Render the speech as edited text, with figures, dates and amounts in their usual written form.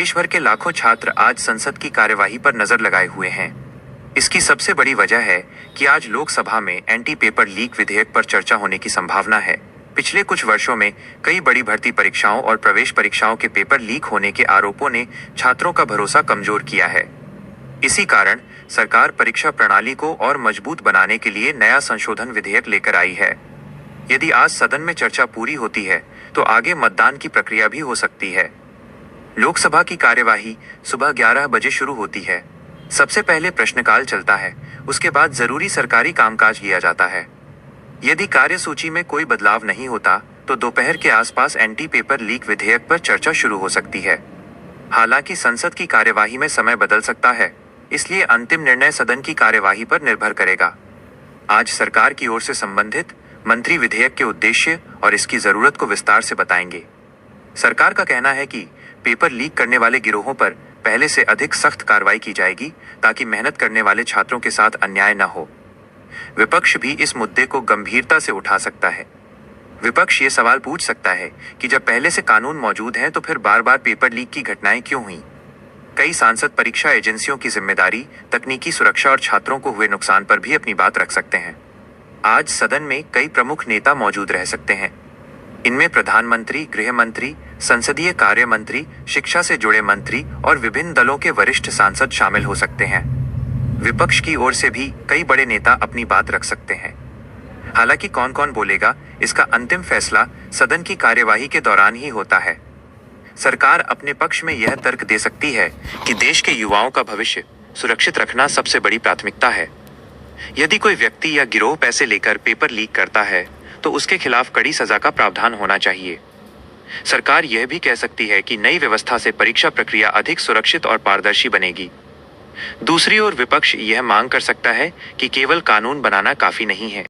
देश भर के लाखों छात्र आज संसद की कार्यवाही पर नजर लगाए हुए हैं। इसकी सबसे बड़ी वजह है कि आज लोकसभा में एंटी पेपर लीक विधेयक पर चर्चा होने की संभावना है। पिछले कुछ वर्षों में कई बड़ी भर्ती परीक्षाओं और प्रवेश परीक्षाओं के पेपर लीक होने के आरोपों ने छात्रों का भरोसा कमजोर किया है। इसी कारण सरकार परीक्षा प्रणाली को और मजबूत बनाने के लिए नया संशोधन विधेयक लेकर आई है। यदि आज सदन में चर्चा पूरी होती है तो आगे मतदान की प्रक्रिया भी हो सकती है। लोकसभा की कार्यवाही सुबह 11 बजे शुरू होती है। सबसे पहले प्रश्नकाल चलता है, उसके बाद जरूरी सरकारी कामकाज किया जाता है। यदि कार्यसूची में कोई बदलाव नहीं होता तो दोपहर के आसपास एंटी पेपर लीक विधेयक पर चर्चा शुरू हो सकती है। हालांकि संसद की कार्यवाही में समय बदल सकता है, इसलिए अंतिम निर्णय सदन की कार्यवाही पर निर्भर करेगा। आज सरकार की ओर से संबंधित मंत्री विधेयक के उद्देश्य और इसकी जरूरत को विस्तार से बताएंगे। सरकार का कहना है कि पेपर लीक करने वाले गिरोहों पर पहले से अधिक सख्त कार्रवाई की जाएगी ताकि मेहनत करने वाले छात्रों के साथ अन्याय न हो। विपक्ष भी इस मुद्दे को गंभीरता से उठा सकता है। विपक्ष ये सवाल पूछ सकता है कि जब पहले से कानून मौजूद हैं तो फिर बार बार पेपर लीक की घटनाएं क्यों हुई। कई सांसद परीक्षा एजेंसियों की जिम्मेदारी, तकनीकी सुरक्षा और छात्रों को हुए नुकसान पर भी अपनी बात रख सकते हैं। आज सदन में कई प्रमुख नेता मौजूद रह सकते हैं। इनमें प्रधानमंत्री, गृह मंत्री, संसदीय कार्य मंत्री, शिक्षा से जुड़े मंत्री और विभिन्न दलों के वरिष्ठ सांसद शामिल हो सकते हैं। विपक्ष की ओर से भी कई बड़े नेता अपनी बात रख सकते हैं। हालांकि कौन कौन बोलेगा, इसका अंतिम फैसला सदन की कार्यवाही के दौरान ही होता है। सरकार अपने पक्ष में यह तर्क दे सकती है कि देश के युवाओं का भविष्य सुरक्षित रखना सबसे बड़ी प्राथमिकता है। यदि कोई व्यक्ति या गिरोह पैसे लेकर पेपर लीक करता है तो उसके खिलाफ कड़ी सजा का प्रावधान होना चाहिए। सरकार यह भी कह सकती है कि नई व्यवस्था से परीक्षा प्रक्रिया अधिक सुरक्षित और पारदर्शी बनेगी। दूसरी ओर विपक्ष यह मांग कर सकता है कि केवल कानून बनाना काफी नहीं है।